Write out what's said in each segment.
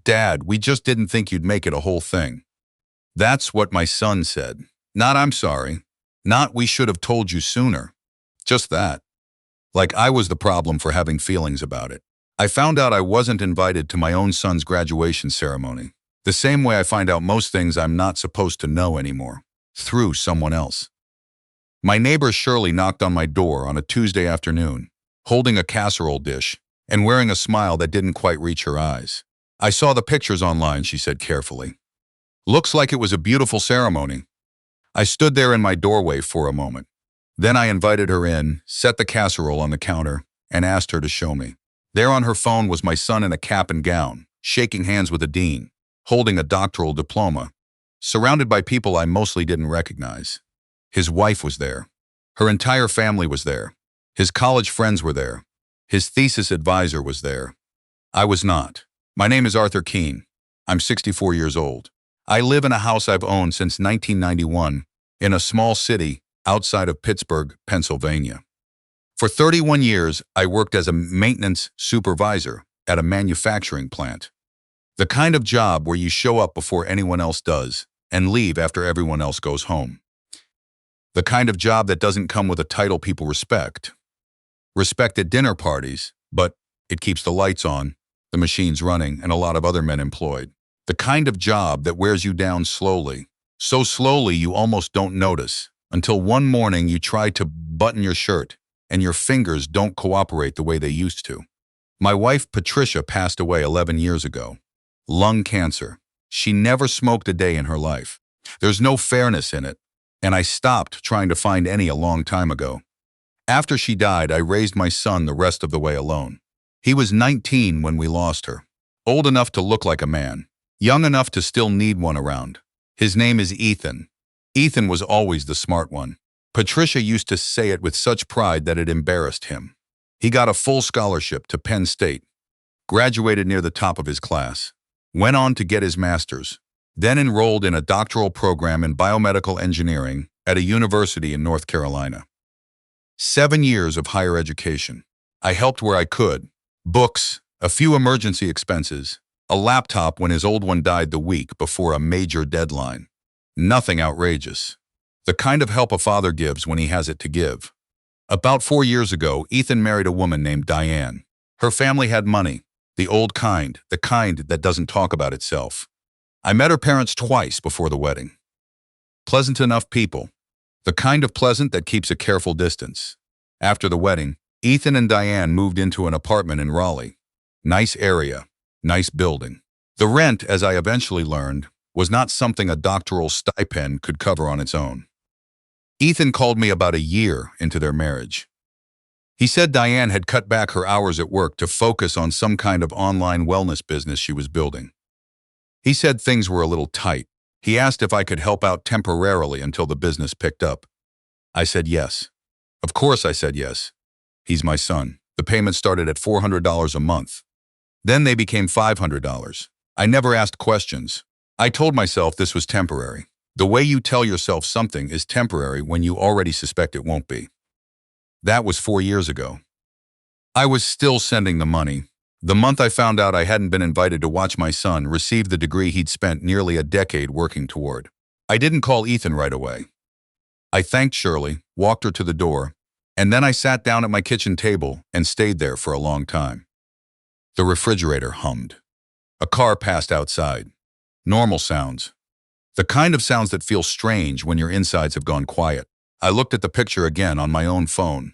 "Dad, we just didn't think you'd make it a whole thing." That's what my son said. Not "I'm sorry." Not "we should have told you sooner." Just that. Like I was the problem for having feelings about it. I found out I wasn't invited to my own son's graduation ceremony. The same way I find out most things I'm not supposed to know anymore. Through someone else. My neighbor Shirley knocked on my door on a Tuesday afternoon, holding a casserole dish and wearing a smile that didn't quite reach her eyes. "I saw the pictures online," she said carefully. "Looks like it was a beautiful ceremony." I stood there in my doorway for a moment. Then I invited her in, set the casserole on the counter, and asked her to show me. There on her phone was my son in a cap and gown, shaking hands with a dean, holding a doctoral diploma, surrounded by people I mostly didn't recognize. His wife was there. Her entire family was there. His college friends were there. His thesis advisor was there. I was not. My name is Arthur Keene. I'm 64 years old. I live in a house I've owned since 1991 in a small city outside of Pittsburgh, Pennsylvania. For 31 years, I worked as a maintenance supervisor at a manufacturing plant. The kind of job where you show up before anyone else does and leave after everyone else goes home. The kind of job that doesn't come with a title people respect. Respect at dinner parties, but it keeps the lights on, the machines running, and a lot of other men employed. The kind of job that wears you down slowly, so slowly you almost don't notice, until one morning you try to button your shirt and your fingers don't cooperate the way they used to. My wife Patricia passed away 11 years ago. Lung cancer. She never smoked a day in her life. There's no fairness in it, and I stopped trying to find any a long time ago. After she died, I raised my son the rest of the way alone. He was 19 when we lost her. Old enough to look like a man. Young enough to still need one around. His name is Ethan. Ethan was always the smart one. Patricia used to say it with such pride that it embarrassed him. He got a full scholarship to Penn State, graduated near the top of his class, went on to get his master's, then enrolled in a doctoral program in biomedical engineering at a university in North Carolina. 7 years of higher education. I helped where I could. Books, a few emergency expenses, a laptop when his old one died the week before a major deadline. Nothing outrageous. The kind of help a father gives when he has it to give. About 4 years ago, Ethan married a woman named Diane. Her family had money, the old kind, the kind that doesn't talk about itself. I met her parents twice before the wedding. Pleasant enough people. The kind of pleasant that keeps a careful distance. After the wedding, Ethan and Diane moved into an apartment in Raleigh. Nice area, nice building. The rent, as I eventually learned, was not something a doctoral stipend could cover on its own. Ethan called me about a year into their marriage. He said Diane had cut back her hours at work to focus on some kind of online wellness business she was building. He said things were a little tight. He asked if I could help out temporarily until the business picked up. I said yes. Of course I said yes. He's my son. The payment started at $400 a month. Then they became $500. I never asked questions. I told myself this was temporary. The way you tell yourself something is temporary when you already suspect it won't be. That was 4 years ago. I was still sending the money. The month I found out I hadn't been invited to watch my son receive the degree he'd spent nearly a decade working toward. I didn't call Ethan right away. I thanked Shirley, walked her to the door, and then I sat down at my kitchen table and stayed there for a long time. The refrigerator hummed. A car passed outside. Normal sounds. The kind of sounds that feel strange when your insides have gone quiet. I looked at the picture again on my own phone.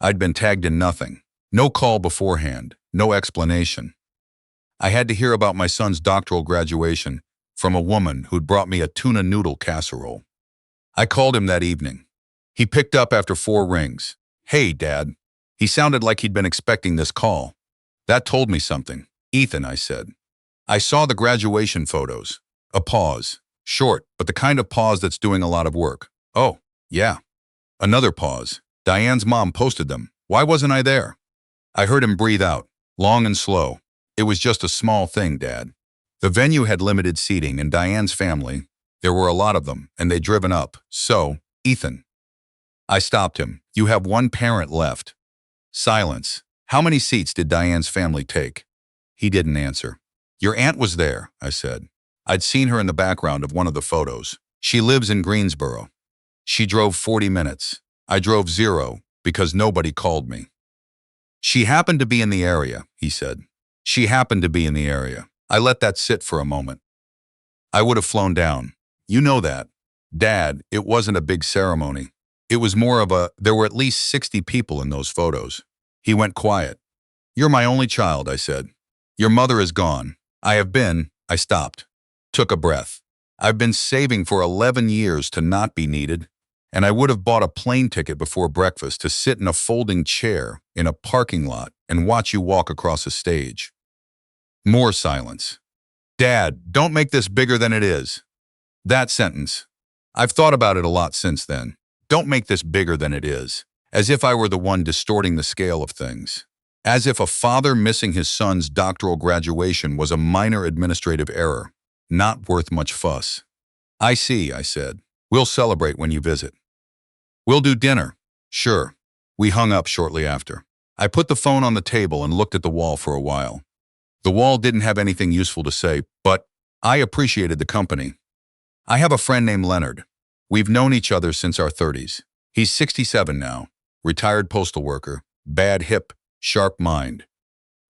I'd been tagged in nothing. No call beforehand. No explanation. I had to hear about my son's doctoral graduation from a woman who'd brought me a tuna noodle casserole. I called him that evening. He picked up after 4 rings. "Hey, Dad." He sounded like he'd been expecting this call. That told me something. "Ethan," I said. I saw the graduation photos. A pause. Short, but the kind of pause that's doing a lot of work. "Oh, yeah." Another pause. "Diane's mom posted them. Why wasn't I there?" I heard him breathe out, long and slow. "It was just a small thing, Dad." The venue had limited seating, and Diane's family, there were a lot of them, and they'd driven up. So, "Ethan." I stopped him. "You have one parent left." Silence. "How many seats did Diane's family take?" He didn't answer. Your aunt was there, I said. I'd seen her in the background of one of the photos. She lives in Greensboro. She drove 40 minutes. I drove 0 because nobody called me. She happened to be in the area, he said. She happened to be in the area. I let that sit for a moment. I would have flown down. You know that. Dad, it wasn't a big ceremony. It was more of there were at least 60 people in those photos. He went quiet. You're my only child, I said. Your mother is gone. I stopped. Took a breath. I've been saving for 11 years to not be needed, and I would have bought a plane ticket before breakfast to sit in a folding chair in a parking lot and watch you walk across a stage. More silence. Dad, don't make this bigger than it is. That sentence. I've thought about it a lot since then. Don't make this bigger than it is. As if I were the one distorting the scale of things. As if a father missing his son's doctoral graduation was a minor administrative error, not worth much fuss. I see, I said. We'll celebrate when you visit. We'll do dinner. Sure. We hung up shortly after. I put the phone on the table and looked at the wall for a while. The wall didn't have anything useful to say, but I appreciated the company. I have a friend named Leonard. We've known each other since our 30s. He's 67 now, retired postal worker, bad hip, sharp mind.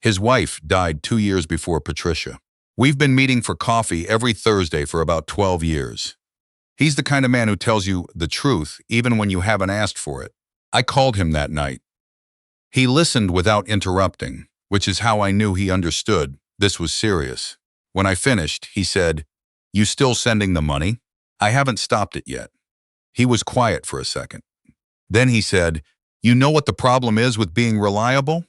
His wife died 2 years before Patricia. We've been meeting for coffee every Thursday for about 12 years. He's the kind of man who tells you the truth even when you haven't asked for it. I called him that night. He listened without interrupting, which is how I knew he understood this was serious. When I finished, he said, "You still sending the money?" "I haven't stopped it yet." He was quiet for a second. Then he said, "You know what the problem is with being reliable?"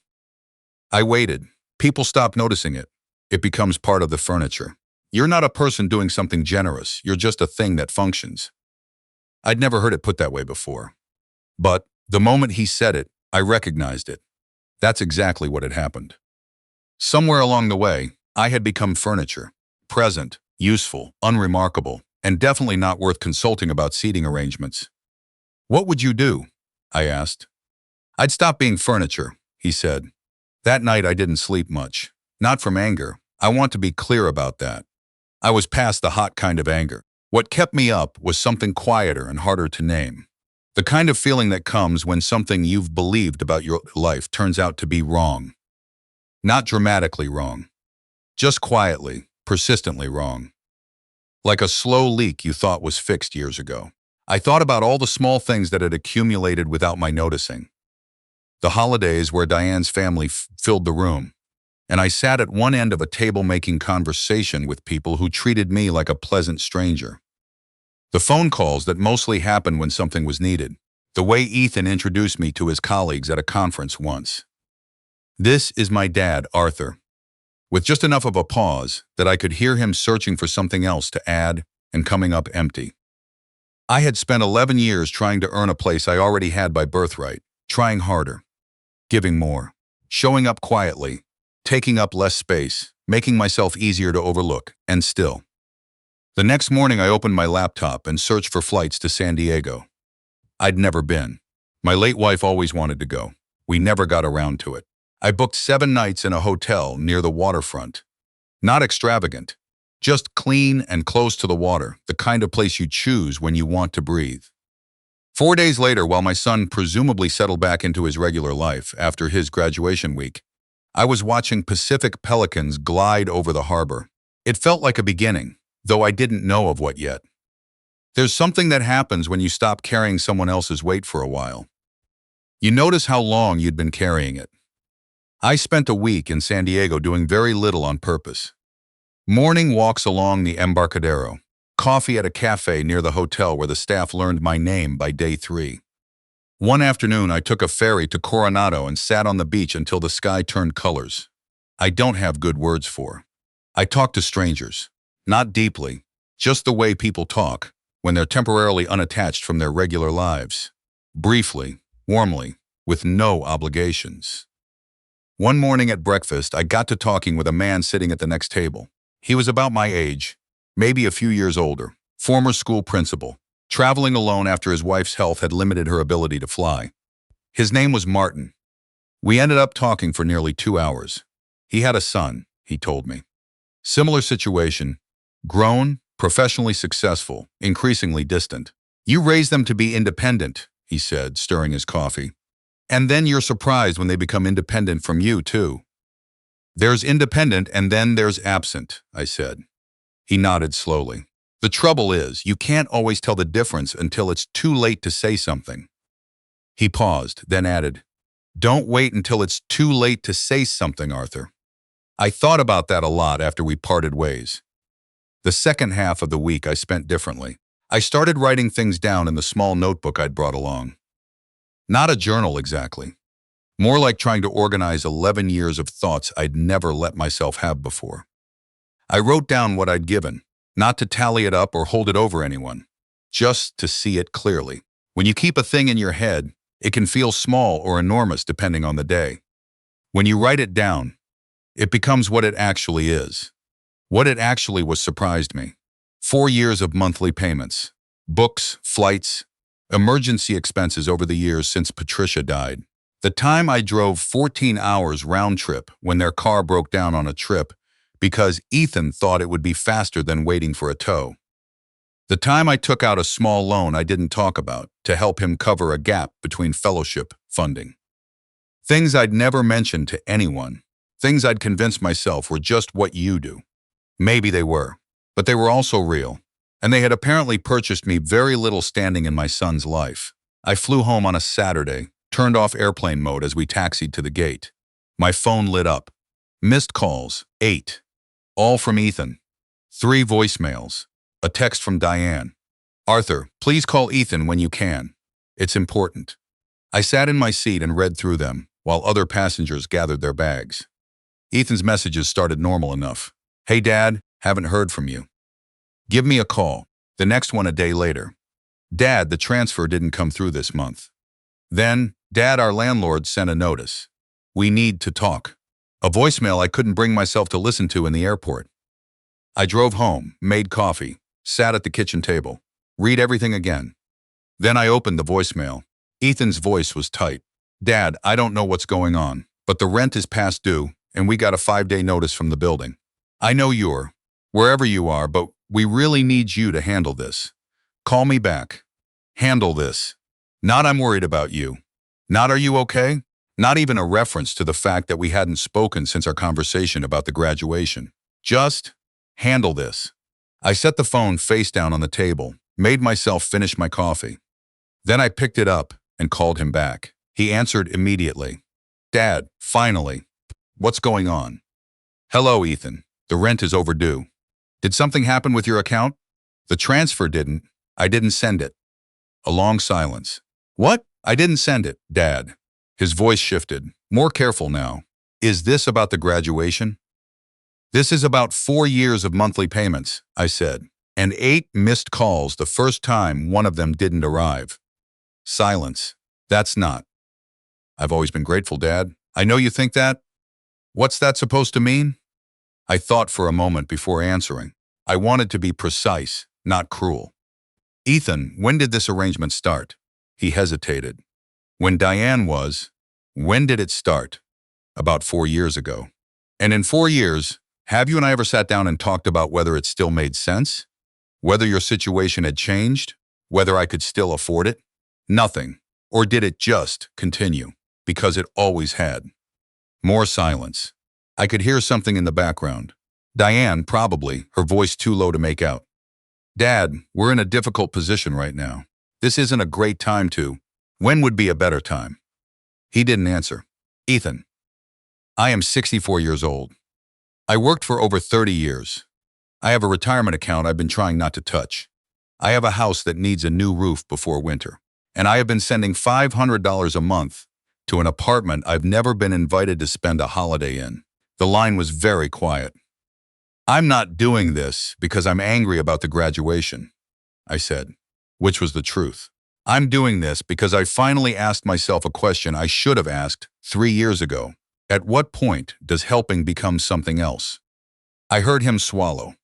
I waited. People stop noticing it. It becomes part of the furniture. You're not a person doing something generous. You're just a thing that functions. I'd never heard it put that way before. But the moment he said it, I recognized it. That's exactly what had happened. Somewhere along the way, I had become furniture. Present, useful, unremarkable, and definitely not worth consulting about seating arrangements. "What would you do?" I asked. "I'd stop being furniture," he said. That night I didn't sleep much. Not from anger. I want to be clear about that. I was past the hot kind of anger. What kept me up was something quieter and harder to name. The kind of feeling that comes when something you've believed about your life turns out to be wrong. Not dramatically wrong. Just quietly, persistently wrong. Like a slow leak you thought was fixed years ago. I thought about all the small things that had accumulated without my noticing. The holidays where Diane's family filled the room, and I sat at one end of a table making conversation with people who treated me like a pleasant stranger. The phone calls that mostly happened when something was needed. The way Ethan introduced me to his colleagues at a conference once. "This is my dad, Arthur." With just enough of a pause that I could hear him searching for something else to add and coming up empty. I had spent 11 years trying to earn a place I already had by birthright, trying harder, giving more, showing up quietly, taking up less space, making myself easier to overlook, and still. The next morning I opened my laptop and searched for flights to San Diego. I'd never been. My late wife always wanted to go. We never got around to it. I booked 7 nights in a hotel near the waterfront. Not extravagant, just clean and close to the water, the kind of place you choose when you want to breathe. 4 days later, while my son presumably settled back into his regular life after his graduation week, I was watching Pacific pelicans glide over the harbor. It felt like a beginning, though I didn't know of what yet. There's something that happens when you stop carrying someone else's weight for a while. You notice how long you'd been carrying it. I spent a week in San Diego doing very little on purpose. Morning walks along the Embarcadero, coffee at a cafe near the hotel where the staff learned my name by day 3. One afternoon I took a ferry to Coronado and sat on the beach until the sky turned colors. I don't have good words for. I talk to strangers. Not deeply, just the way people talk when they're temporarily unattached from their regular lives. Briefly, warmly, with no obligations. One morning at breakfast, I got to talking with a man sitting at the next table. He was about my age, maybe a few years older, former school principal, traveling alone after his wife's health had limited her ability to fly. His name was Martin. We ended up talking for nearly 2 hours. He had a son, he told me. Similar situation. Grown, professionally successful, increasingly distant. You raise them to be independent, he said, stirring his coffee. And then you're surprised when they become independent from you, too. There's independent and then there's absent, I said. He nodded slowly. The trouble is, you can't always tell the difference until it's too late to say something. He paused, then added, "Don't wait until it's too late to say something, Arthur." I thought about that a lot after we parted ways. The second half of the week I spent differently. I started writing things down in the small notebook I'd brought along. Not a journal exactly. More like trying to organize 11 years of thoughts I'd never let myself have before. I wrote down what I'd given, not to tally it up or hold it over anyone, just to see it clearly. When you keep a thing in your head, it can feel small or enormous depending on the day. When you write it down, it becomes what it actually is. What it actually was surprised me. 4 years of monthly payments, books, flights, emergency expenses over the years since Patricia died. The time I drove 14 hours round trip when their car broke down on a trip because Ethan thought it would be faster than waiting for a tow. The time I took out a small loan I didn't talk about to help him cover a gap between fellowship funding. Things I'd never mentioned to anyone. Things I'd convinced myself were just what you do. Maybe they were, but they were also real, and they had apparently purchased me very little standing in my son's life. I flew home on a Saturday, turned off airplane mode as we taxied to the gate. My phone lit up. Missed calls, 8. All from Ethan. 3 voicemails. A text from Diane. "Arthur, please call Ethan when you can. It's important." I sat in my seat and read through them, while other passengers gathered their bags. Ethan's messages started normal enough. "Hey Dad, haven't heard from you. Give me a call." The next one a day later. "Dad, the transfer didn't come through this month." Then, "Dad, our landlord sent a notice. We need to talk." A voicemail I couldn't bring myself to listen to in the airport. I drove home, made coffee, sat at the kitchen table, read everything again. Then I opened the voicemail. Ethan's voice was tight. "Dad, I don't know what's going on, but the rent is past due, and we got a 5-day notice from the building. I know you're wherever you are, but we really need you to handle this. Call me back. Handle this. Not I'm worried about you. Not are you okay? Not even a reference to the fact that we hadn't spoken since our conversation about the graduation. Just handle this." I set the phone face down on the table, made myself finish my coffee. Then I picked it up and called him back. He answered immediately. "Dad, finally. What's going on?" "Hello, Ethan. The rent is overdue. Did something happen with your account?" "The transfer didn't. I didn't send it." A long silence. "What? I didn't send it, Dad." His voice shifted, more careful now. "Is this about the graduation?" "This is about 4 years of monthly payments," I said, "and 8 missed calls the first time one of them didn't arrive." Silence. "That's not." "I've always been grateful, Dad. I know you think that." "What's that supposed to mean?" I thought for a moment before answering. I wanted to be precise, not cruel. "Ethan, when did this arrangement start?" He hesitated. "When Diane was, when did it start?" "About 4 years ago." "And in 4 years, have you and I ever sat down and talked about whether it still made sense? Whether your situation had changed? Whether I could still afford it?" "Nothing. Or did it just continue? Because it always had." More silence. I could hear something in the background. Diane, probably, her voice too low to make out. "Dad, we're in a difficult position right now. This isn't a great time to. When would be a better time?" He didn't answer. "Ethan, I am 64 years old. I worked for over 30 years. I have a retirement account I've been trying not to touch. I have a house that needs a new roof before winter. And I have been sending $500 a month to an apartment I've never been invited to spend a holiday in." The line was very quiet. "I'm not doing this because I'm angry about the graduation," I said, which was the truth. "I'm doing this because I finally asked myself a question I should have asked 3 years ago. At what point does helping become something else?" I heard him swallow.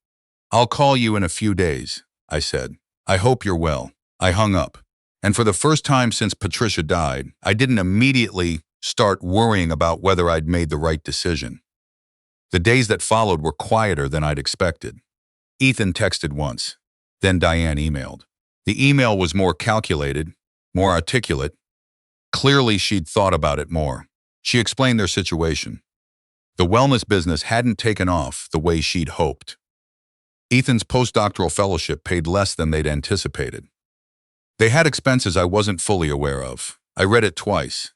"I'll call you in a few days," I said. "I hope you're well." I hung up. And for the first time since Patricia died, I didn't immediately start worrying about whether I'd made the right decision. The days that followed were quieter than I'd expected. Ethan texted once. Then Diane emailed. The email was more calculated, more articulate. Clearly, she'd thought about it more. She explained their situation. The wellness business hadn't taken off the way she'd hoped. Ethan's postdoctoral fellowship paid less than they'd anticipated. They had expenses I wasn't fully aware of. I read it twice.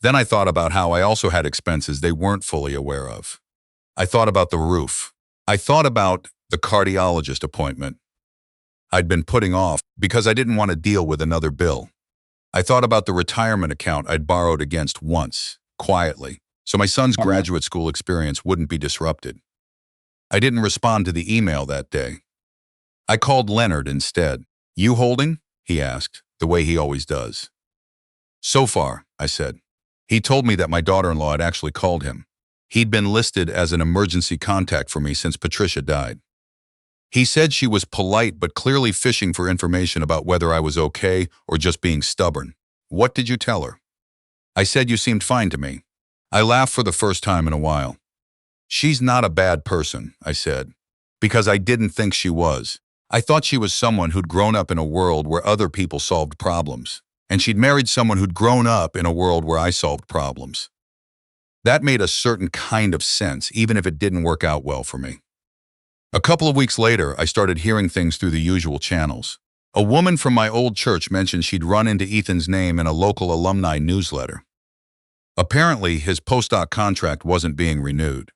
Then I thought about how I also had expenses they weren't fully aware of. I thought about the roof. I thought about the cardiologist appointment I'd been putting off because I didn't want to deal with another bill. I thought about the retirement account I'd borrowed against once, quietly, so my son's graduate school experience wouldn't be disrupted. I didn't respond to the email that day. I called Leonard instead. "You holding?" he asked, the way he always does. "So far," I said. He told me that my daughter-in-law had actually called him. He'd been listed as an emergency contact for me since Patricia died. He said she was polite but clearly fishing for information about whether I was okay or just being stubborn. "What did you tell her?" I said you seemed fine to me. I laughed for the first time in a while. "She's not a bad person," I said, because I didn't think she was. I thought she was someone who'd grown up in a world where other people solved problems, and she'd married someone who'd grown up in a world where I solved problems. That made a certain kind of sense, even if it didn't work out well for me. A couple of weeks later, I started hearing things through the usual channels. A woman from my old church mentioned she'd run into Ethan's name in a local alumni newsletter. Apparently, his postdoc contract wasn't being renewed.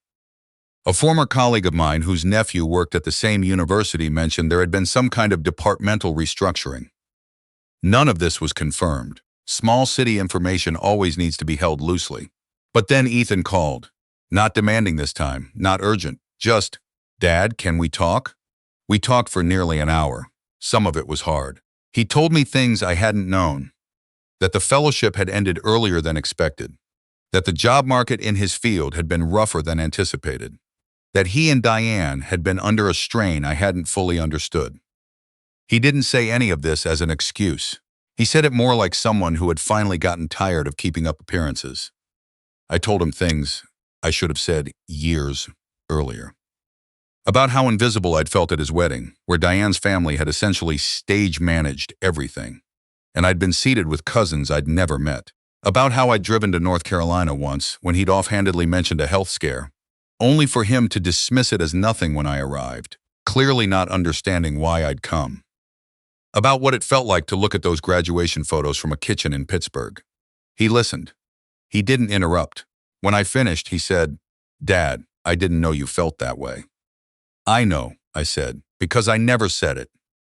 A former colleague of mine whose nephew worked at the same university mentioned there had been some kind of departmental restructuring. None of this was confirmed. Small city information always needs to be held loosely. But then Ethan called. Not demanding this time, not urgent, just, "Dad, can we talk?" We talked for nearly an hour. Some of it was hard. He told me things I hadn't known. That the fellowship had ended earlier than expected. That the job market in his field had been rougher than anticipated. That he and Diane had been under a strain I hadn't fully understood. He didn't say any of this as an excuse. He said it more like someone who had finally gotten tired of keeping up appearances. I told him things I should have said years earlier. About how invisible I'd felt at his wedding, where Diane's family had essentially stage-managed everything, and I'd been seated with cousins I'd never met. About how I'd driven to North Carolina once when he'd offhandedly mentioned a health scare, only for him to dismiss it as nothing when I arrived, clearly not understanding why I'd come. About what it felt like to look at those graduation photos from a kitchen in Pittsburgh. He listened. He didn't interrupt. When I finished, he said, "Dad, I didn't know you felt that way." "I know," I said, because I never said it.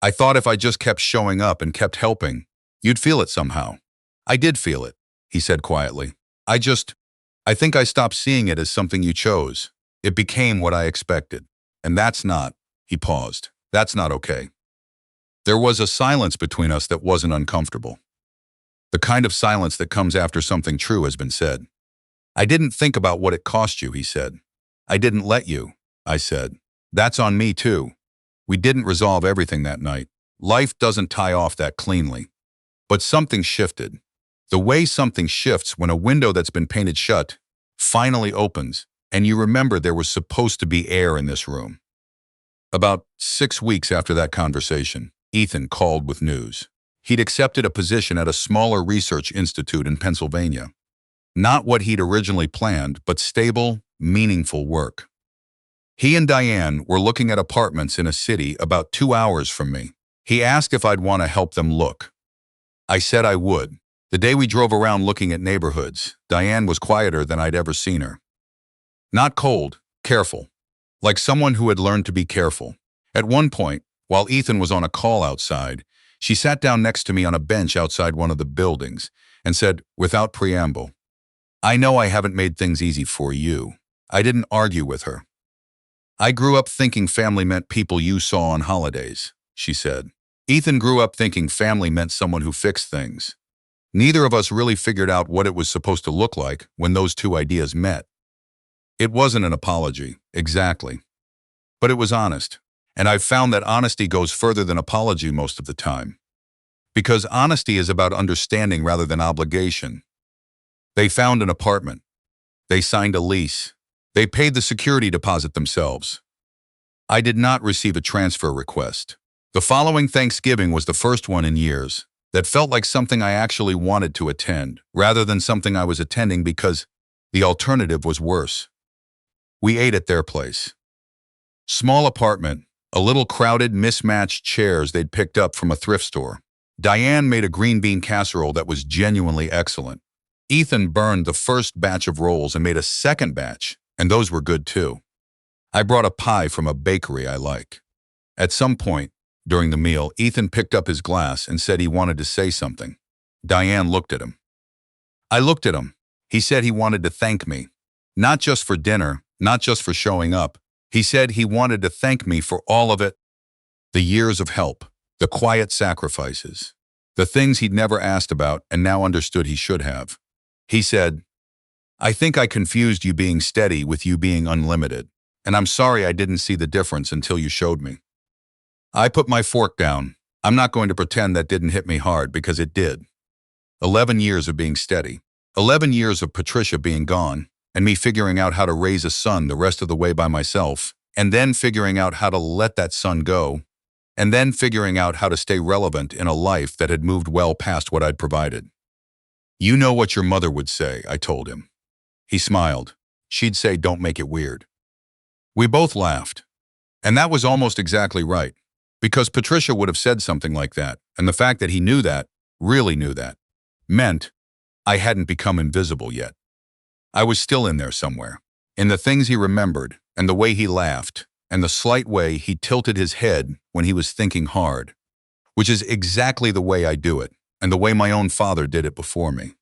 I thought if I just kept showing up and kept helping, you'd feel it somehow. I did feel it, he said quietly. I think I stopped seeing it as something you chose. It became what I expected. And that's not," he paused, "that's not okay." There was a silence between us that wasn't uncomfortable. The kind of silence that comes after something true has been said. "I didn't think about what it cost you," he said. "I didn't let you," I said. "That's on me too. We didn't resolve everything that night. Life doesn't tie off that cleanly. But something shifted. The way something shifts when a window that's been painted shut finally opens, and you remember there was supposed to be air in this room." About 6 weeks after that conversation, Ethan called with news. He'd accepted a position at a smaller research institute in Pennsylvania. Not what he'd originally planned, but stable, meaningful work. He and Diane were looking at apartments in a city about 2 hours from me. He asked if I'd want to help them look. I said I would. The day we drove around looking at neighborhoods, Diane was quieter than I'd ever seen her. Not cold, careful. Like someone who had learned to be careful. At one point, while Ethan was on a call outside, she sat down next to me on a bench outside one of the buildings and said, without preamble, "I know I haven't made things easy for you." I didn't argue with her. "I grew up thinking family meant people you saw on holidays," she said. "Ethan grew up thinking family meant someone who fixed things. Neither of us really figured out what it was supposed to look like when those two ideas met. It wasn't an apology, exactly. But it was honest. And I've found that honesty goes further than apology most of the time. Because honesty is about understanding rather than obligation. They found an apartment. They signed a lease. They paid the security deposit themselves. I did not receive a transfer request. The following Thanksgiving was the first one in years that felt like something I actually wanted to attend, rather than something I was attending because the alternative was worse. We ate at their place. Small apartment, a little crowded, mismatched chairs they'd picked up from a thrift store. Diane made a green bean casserole that was genuinely excellent. Ethan burned the first batch of rolls and made a second batch, and those were good too. I brought a pie from a bakery I like. At some point during the meal, Ethan picked up his glass and said he wanted to say something. Diane looked at him. I looked at him. He said he wanted to thank me. Not just for dinner, not just for showing up. He said he wanted to thank me for all of it. The years of help, the quiet sacrifices, the things he'd never asked about and now understood he should have. He said, "I think I confused you being steady with you being unlimited, and I'm sorry I didn't see the difference until you showed me." I put my fork down. I'm not going to pretend that didn't hit me hard, because it did. 11 years of being steady. 11 years of Patricia being gone, and me figuring out how to raise a son the rest of the way by myself, and then figuring out how to let that son go, and then figuring out how to stay relevant in a life that had moved well past what I'd provided. "You know what your mother would say," I told him. He smiled. "She'd say, don't make it weird." We both laughed. And that was almost exactly right, because Patricia would have said something like that, and the fact that he knew that, really knew that, meant I hadn't become invisible yet. I was still in there somewhere, in the things he remembered, and the way he laughed, and the slight way he tilted his head when he was thinking hard, which is exactly the way I do it, and the way my own father did it before me.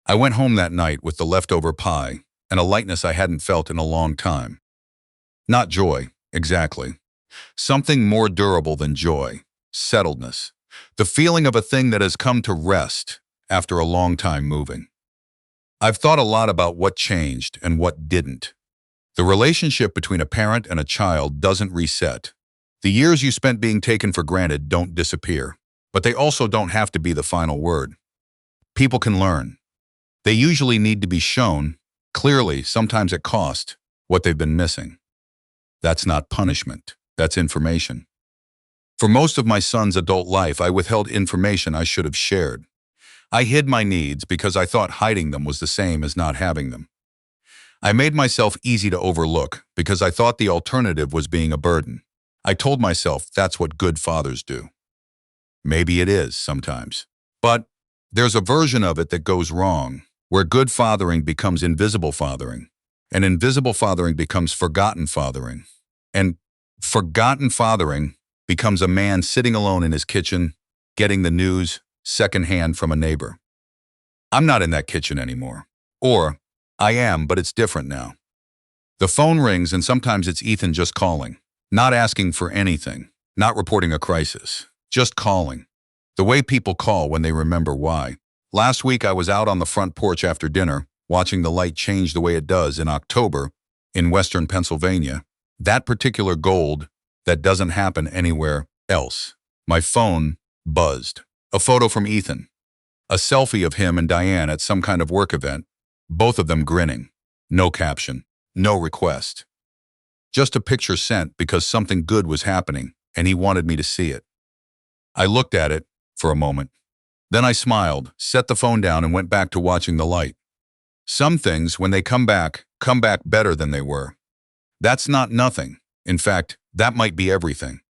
I went home that night with the leftover pie and a lightness I hadn't felt in a long time. Not joy, exactly. Something more durable than joy, settledness, the feeling of a thing that has come to rest after a long time moving. I've thought a lot about what changed and what didn't. The relationship between a parent and a child doesn't reset. The years you spent being taken for granted don't disappear, but they also don't have to be the final word. People can learn. They usually need to be shown, clearly, sometimes at cost, what they've been missing. That's not punishment. That's information. For most of my son's adult life, I withheld information I should have shared. I hid my needs because I thought hiding them was the same as not having them. I made myself easy to overlook because I thought the alternative was being a burden. I told myself that's what good fathers do. Maybe it is sometimes. But there's a version of it that goes wrong, where good fathering becomes invisible fathering, and invisible fathering becomes forgotten fathering, and forgotten fathering becomes a man sitting alone in his kitchen, getting the news secondhand from a neighbor. I'm not in that kitchen anymore. Or, I am, but it's different now. The phone rings and sometimes it's Ethan just calling, not asking for anything, not reporting a crisis, just calling. The way people call when they remember why. Last week I was out on the front porch after dinner, watching the light change the way it does in October in western Pennsylvania. That particular gold that doesn't happen anywhere else. My phone buzzed. A photo from Ethan. A selfie of him and Diane at some kind of work event, both of them grinning. No caption, no request. Just a picture sent because something good was happening and he wanted me to see it. I looked at it for a moment. Then I smiled, set the phone down and went back to watching the light. Some things, when they come back better than they were. That's not nothing. In fact, that might be everything.